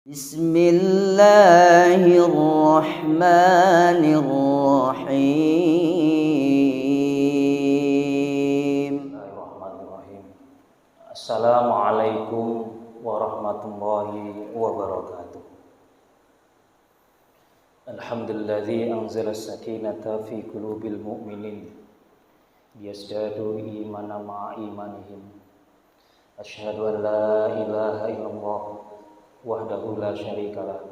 Bismillahirrahmanirrahim. Assalamualaikum warahmatullahi wabarakatuh. Alhamdulilladzi anzala as-sakinata fi qulubil mu'minin liyazdadu imanan ma'a imanihim. Asyhadu an la ilaha illallah wahdahu la syarikalah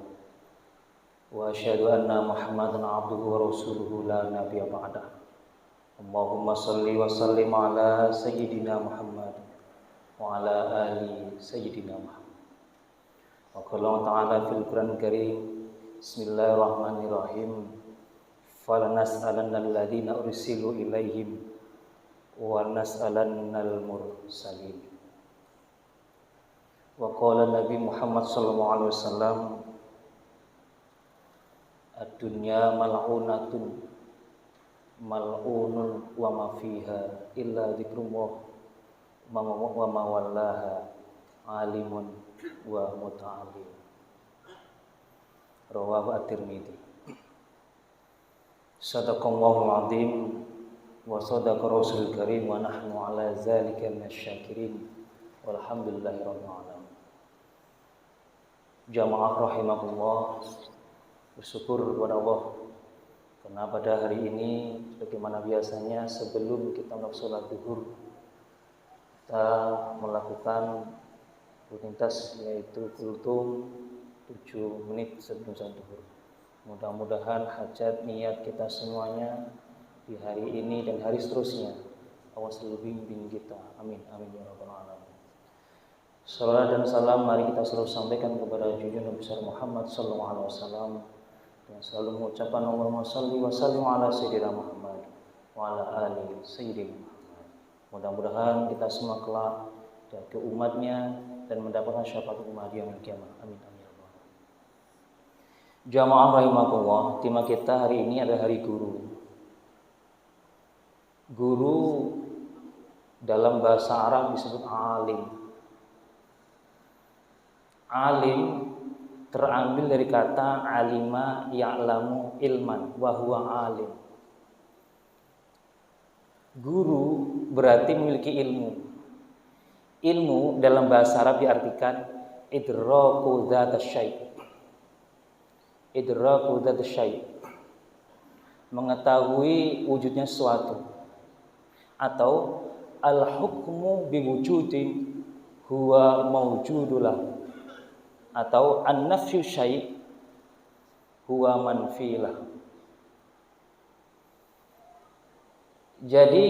wa asyhadu anna Muhammadan abduhu wa rasuluhu la nabiyya ba'dah. Allahumma shalli wa sallim ala sayyidina Muhammad wa ala ali sayyidina Muhammad. Wa qala ta'ala fil Qur'an Karim, Bismillahirrahmanirrahim. Falanas'alannal ladzina ursilu ilaihim wa nas'alannal mursalin. Wa qala Nabi Muhammad sallallahu alaihi wasallam, ad-dunya mal'unatun mal'unun wa ma fiha illa dzikrullah wa ma wallaha alimun wa muta'allim. Rawahu at-Tirmidzi. Sadaqallahul azim wa sadaqa rasulul karim wa nahnu ala dzalika minasyakirin walhamdulillahi rabbil alamin. Jamaah rahimakumullah, bersyukur kepada Allah karena pada hari ini bagaimana biasanya sebelum kita melakukan sholat zuhur kita melakukan rutinitas yaitu kultum 7 menit sebelum sholat zuhur. Mudah-mudahan hajat niat kita semuanya di hari ini dan hari seterusnya Allah selalu bimbing kita. Amin amin ya rabbal alamin. Salawat dan salam mari kita selalu sampaikan kepada junjungan besar Muhammad sallallahu alaihi wasallam dengan selalu mengucapkan Allahumma shalli wa sallim ala sayyidina Muhammad wa ala ali sayyidina Muhammad. Mudah-mudahan kita semua kelak jadi umatnya dan mendapatkan syafaat umat yang kiamat. Amin amin. Jamaah rahimakumullah, tema kita hari ini adalah hari guru. Guru dalam bahasa Arab disebut alim. Alim terambil dari kata alima ya'lamu ilman wa huwa alim. Guru berarti memiliki ilmu. Ilmu dalam bahasa Arab diartikan idraku dzatas syai'. Idraku dzatas syai', mengetahui wujudnya sesuatu, atau al-hukmu biwujudin huwa mawjudulah, atau an-nafyu syai' huwa manfilah. Jadi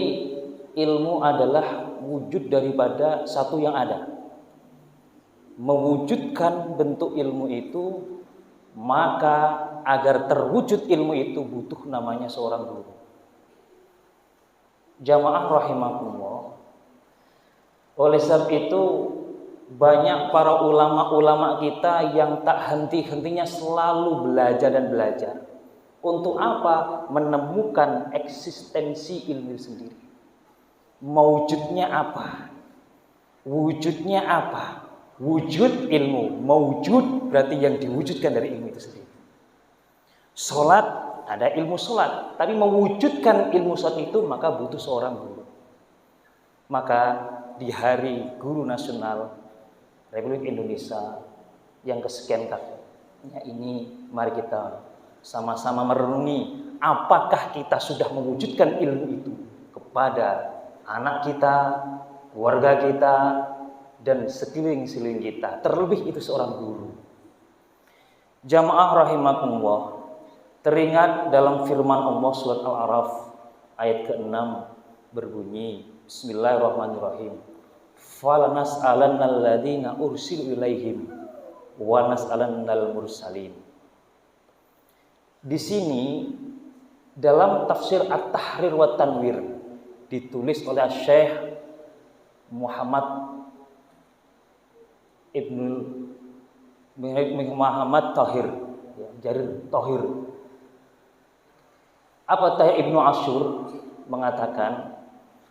ilmu adalah wujud daripada satu yang ada. Mewujudkan bentuk ilmu itu, maka agar terwujud ilmu itu butuh namanya seorang guru. Jamaah rahimakumullah. Oleh sebab itu banyak para ulama-ulama kita yang tak henti-hentinya selalu belajar dan belajar. Untuk apa? Menemukan eksistensi ilmu sendiri. Mewujudnya apa? Wujudnya apa? Wujud ilmu, mewujud berarti yang diwujudkan dari ilmu itu sendiri. Sholat, ada ilmu sholat, tapi mewujudkan ilmu sholat itu maka butuh seorang guru. Maka di Hari Guru Nasional Republik Indonesia yang kesekian kalinya ini, mari kita sama-sama merenungi apakah kita sudah mewujudkan ilmu itu kepada anak kita, keluarga kita, dan sekeliling kita, terlebih itu seorang guru. Jamaah rahimakumullah, teringat dalam firman Allah surat Al-A'raf ayat ke-6 berbunyi, Bismillahirrahmanirrahim. Falanas'alannal ladzina ursilu ilaihim wa nas'alannal mursalin. Di sini dalam tafsir At-Tahrir wa Tanwir ditulis oleh Syekh Muhammad Muhammad Tahir, Jarir Tahir. Apa Tahir Ibnu Asyur mengatakan,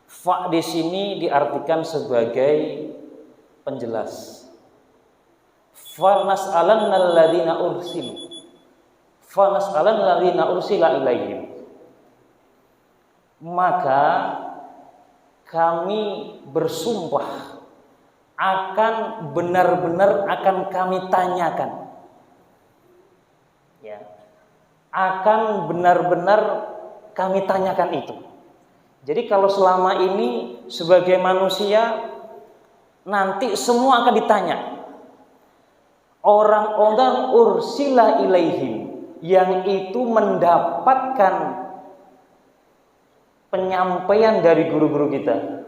fa di sini diartikan sebagai penjelas. Fanas'alannal ladzina ursila ilaihim. Maka kami bersumpah akan benar-benar akan kami tanyakan. Ya. Akan benar-benar kami tanyakan itu. Jadi kalau selama ini sebagai manusia nanti semua akan ditanya. Orang-orang ursila ilaihim yang itu mendapatkan penyampaian dari guru-guru kita.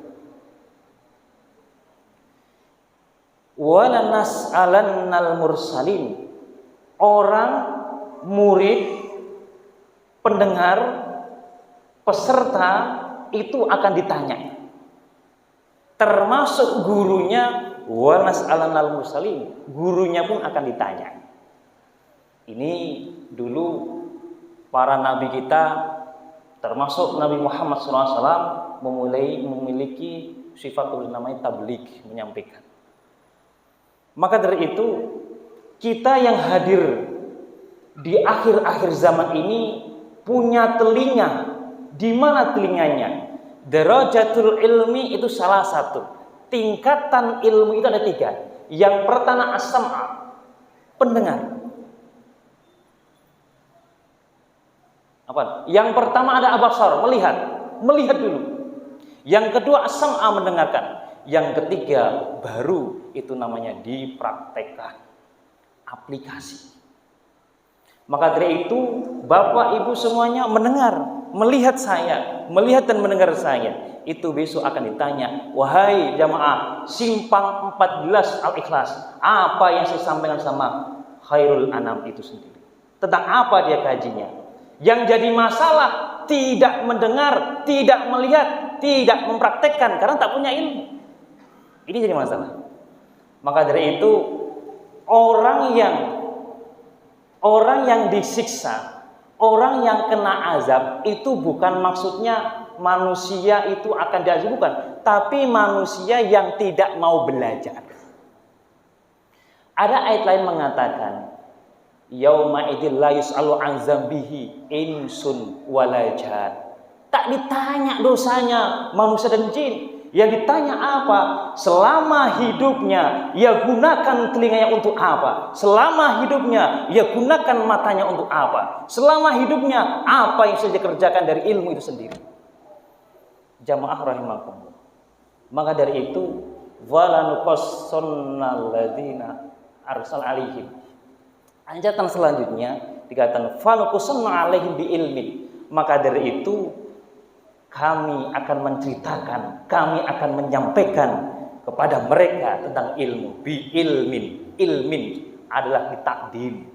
Wala nas'alannal mursalin. Orang, murid, pendengar, peserta itu akan ditanya. Termasuk gurunya, wa nas'alannal mursalin. Gurunya pun akan ditanya. Ini dulu para nabi kita, termasuk Nabi Muhammad SAW, memiliki sifat namanya tabligh, menyampaikan. Maka dari itu kita yang hadir di akhir-akhir zaman ini punya telinga. Di mana telinganya? Darajatul ilmi itu salah satu. Tingkatan ilmu itu ada 3. Yang pertama as-sam'a, pendengar. Apa? Yang pertama ada abasar, melihat dulu. Yang kedua as-sam'a, mendengarkan. Yang ketiga baru itu namanya dipraktekkan, aplikasi. Maka dari itu Bapak Ibu semuanya mendengar, melihat saya, melihat dan mendengar saya. Itu besok akan ditanya, wahai jamaah simpang 14 Al-Ikhlas, apa yang saya sampaikan sama Khairul Anam itu sendiri? Tentang apa dia kajinya? Yang jadi masalah tidak mendengar, tidak melihat, tidak mempraktekkan karena tak punya ilmu. Ini jadi masalah. Maka dari itu orang yang disiksa, orang yang kena azab itu bukan maksudnya manusia itu akan diazab, bukan, tapi manusia yang tidak mau belajar. Ada ayat lain mengatakan, yauma idzil la yus'alu an dzambihi insun wala jan. Tak ditanya dosanya manusia dan jin. Yang ditanya apa? Selama hidupnya ia gunakan telinganya untuk apa? Selama hidupnya ia gunakan matanya untuk apa? Selama hidupnya apa yang sudah dikerjakan dari ilmu itu sendiri? Jamaah rahimakumullah. Maka dari itu wala nuqassannal ladzina arsal alaihim. Anjatan selanjutnya dikatakan fanuqassanna alaihim bi ilmi. Maka dari itu kami akan menceritakan, kami akan menyampaikan kepada mereka tentang ilmu. Bi ilmin adalah ditakdim,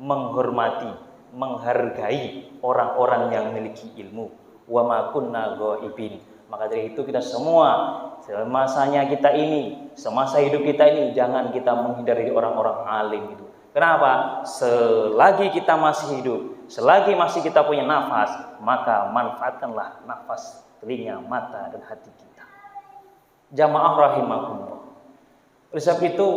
menghormati, menghargai orang-orang yang memiliki ilmu. Wa ma kunna ghaibin. Maka dari itu kita semua semasanya kita ini, semasa hidup kita ini jangan kita menghindari orang-orang alim itu. Kenapa? Selagi kita masih hidup, selagi masih kita punya nafas, maka manfaatkanlah nafas, telinga, mata, dan hati kita. Jamaah rahimakumullah. Oleh sebab itu,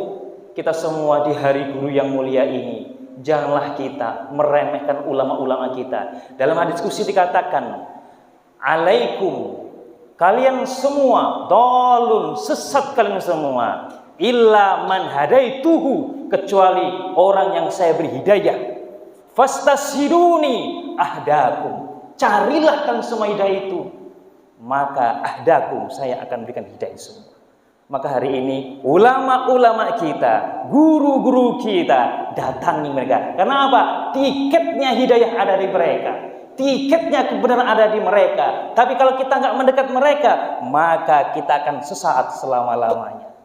kita semua di hari guru yang mulia ini, janganlah kita meremehkan ulama-ulama kita. Dalam hadis qudsi dikatakan, alaikum, kalian semua, dolun, sesat kalian semua, illa man hadaituhu, kecuali orang yang saya beri hidayah. Fastasyiduni ahdakum, carilah kalian semua hidayah itu, maka ahdakum, saya akan berikan hidayah semua. Maka hari ini ulama-ulama kita, guru-guru kita, datangi mereka. Karena apa? Tiketnya hidayah ada di mereka, tiketnya kebenaran ada di mereka. Tapi kalau kita nggak mendekat mereka, maka kita akan sesat selama-lamanya.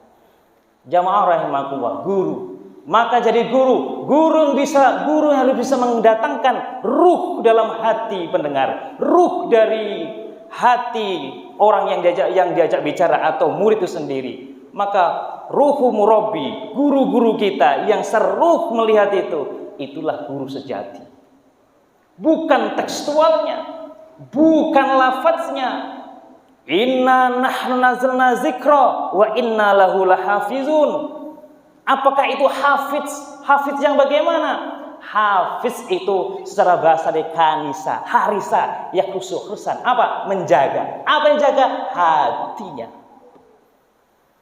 Jamaah rahimakumullah, guru. Maka jadi guru yang harus bisa mendatangkan ruh dalam hati pendengar, ruh dari hati orang yang diajak bicara atau murid itu sendiri. Maka ruhu murabbi, guru-guru kita yang seruh melihat itu, itulah guru sejati. Bukan tekstualnya, bukan lafadznya. Inna nahnu nazzalna dzikra wa inna lahu lahafizun. Apakah itu hafiz? Hafiz yang bagaimana? Hafiz itu secara bahasa kanisa, harisa, yakusu, khursan. Apa? Menjaga. Apa yang jaga? Hatinya.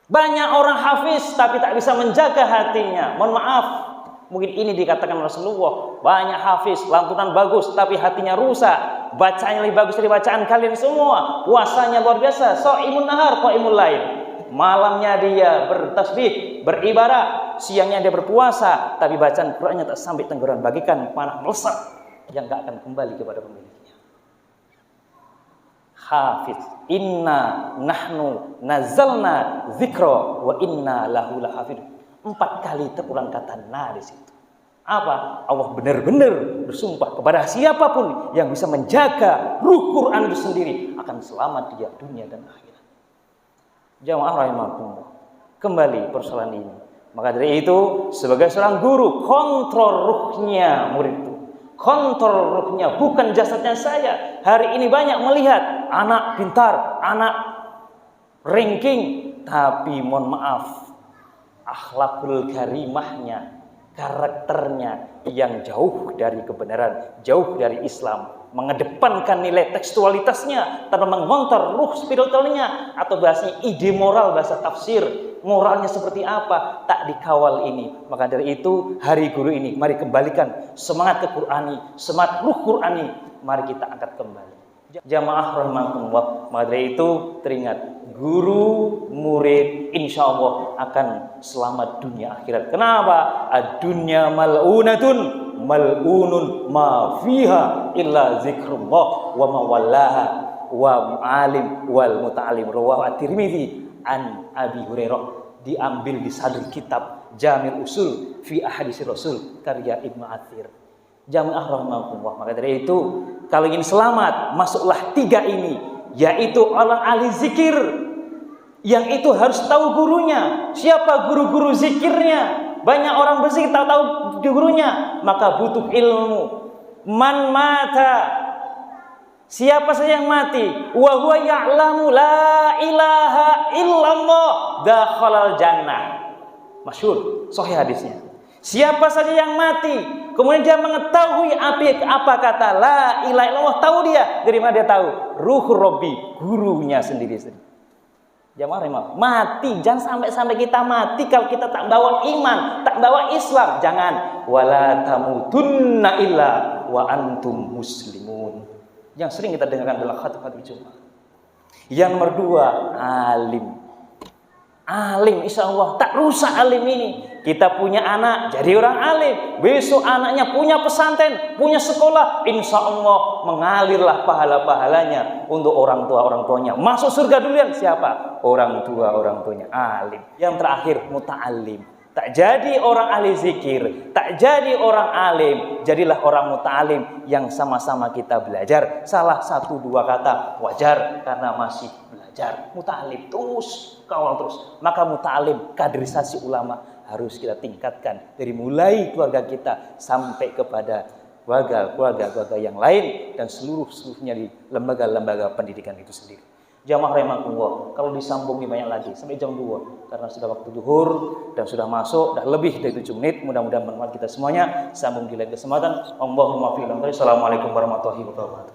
Banyak orang hafiz tapi tak bisa menjaga hatinya. Mohon maaf, mungkin ini dikatakan Rasulullah. Banyak hafiz, lantunan bagus tapi hatinya rusak. Bacaannya lebih bagus dari bacaan kalian semua. Puasanya luar biasa, shaimun nahar, qaimul lail. Malamnya dia bertasbih, beribadah, siangnya dia berpuasa, tapi bacaan Qur'annya tak sampai tenggorokan, bagikan panah melesat yang gak akan kembali kepada pemiliknya. Hafiz, inna nahnu nazalna dzikra wa inna lahu lahafidz. 4 kali terulang kata na di situ. Apa? Allah benar-benar bersumpah kepada siapapun yang bisa menjaga ruh Quran itu sendiri akan selamat dia dunia dan akhirat. Jamaah rahimakumullah. Kembali persoalan ini. Maka dari itu, sebagai seorang guru, kontrol ruhnya murid itu. Kontrol ruhnya, bukan jasadnya saya. Hari ini banyak melihat anak pintar, anak ranking, tapi mohon maaf, akhlakul karimahnya, karakternya yang jauh dari kebenaran, jauh dari Islam, mengedepankan nilai tekstualitasnya tanpa mengontor ruh spiritualnya, atau bahasanya ide moral, bahasa tafsir moralnya seperti apa, tak dikawal ini. Maka dari itu hari guru ini mari kembalikan semangat ke Qur'ani, semangat ruh Qur'ani, mari kita angkat kembali. Jamaah rahimakumullah. Maka dari itu teringat, guru murid insya Allah akan selamat dunia akhirat. Kenapa? Ad-dunya mal'unatun mal'unun ma fiha illa zikrullah wa mawallaha wa alim wal muta'alim. Rawahu at-Tirmidzi an Abi Hurairah. Diambil di sadr kitab Jamil Usul fi Ahaditsir Rasul karya Ibnu Athir. Jamaah rahimakumullah. Maka dari itu kalau ingin selamat, masuklah 3 ini, yaitu orang ahli zikir, yang itu harus tahu gurunya. Siapa guru-guru zikirnya? Banyak orang berzikir tak tahu gurunya, maka butuh ilmu. Man mata, siapa saja yang mati, wa huwa ya'lamu la ilaha illallah dakhalal jannah. Masyhur, sahih hadisnya. Siapa saja yang mati, kemudian dia mengetahui apa kata la ilaha illallah, tahu dia. Dari mana dia tahu? Ruh Rabbi, gurunya sendiri. Jamaah mati, jangan sampai kita mati kalau kita tak bawa iman, tak bawa Islam. Jangan. Wala tamutunna illa wa antum muslimun. Yang sering kita dengarkan dalam khatib Jumat. Yang nomor 2, alim. Alim, insya Allah tak rusak alim ini. Kita punya anak jadi orang alim, besok anaknya punya pesantren, punya sekolah, insya Allah mengalirlah pahala-pahalanya untuk orang tuanya. Masuk surga duluan siapa? Orang tuanya alim. Yang terakhir muta'alim. Tak jadi orang ahli zikir, tak jadi orang alim, jadilah orang muta'alim yang sama-sama kita belajar. Salah 1-2 kata wajar karena masih belajar. Muta'alim terus, kawal terus. Maka muta'alim, kaderisasi ulama harus kita tingkatkan dari mulai keluarga kita sampai kepada keluarga yang lain dan seluruhnya di lembaga-lembaga pendidikan itu sendiri. Jamaah rahimakumullah, kalau disambung banyak lagi sampai jam 2 karena sudah waktu zuhur dan sudah masuk, dah lebih dari 7 menit. Mudah-mudahan bermanfaat kita semuanya. Sambung di lain kesempatan. Allahumma fi'lan. Assalamualaikum warahmatullahi wabarakatuh.